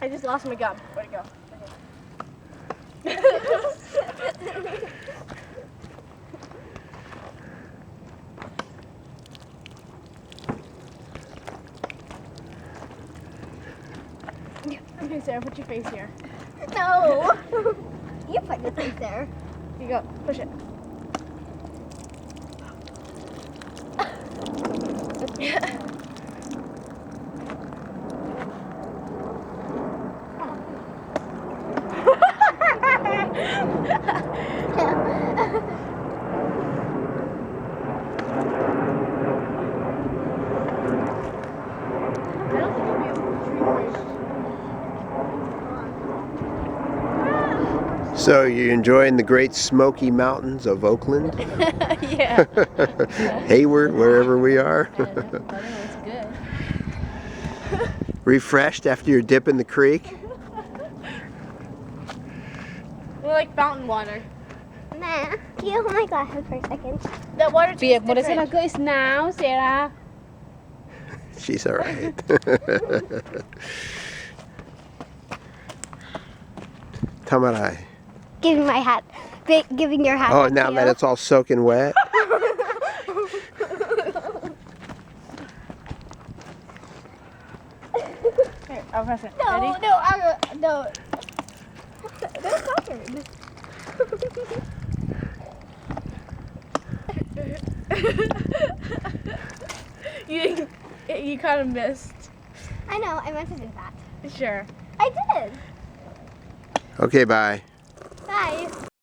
I just lost my gum. Where'd it go? Okay, Sarah, put your face here. No! You put your face there. You go. Push it. So you enjoying the Great Smoky Mountains of Oakland? Yeah. Hayward, wherever we are. I don't know. I think it's good. Refreshed after your dip in the creek? We like fountain water. Nah. Can you hold my glasses for a second? That water tastes Việc một different. cái is now, Sarah. She's all right. Tamarai. Giving my hat. Giving your hat. Oh, back now to that you. it's all soaking wet? Here, I'll press it. No, Ready? no. Don't stop it. You kind of missed. I know, I meant to do that. Sure. I did. Okay, bye. Bye.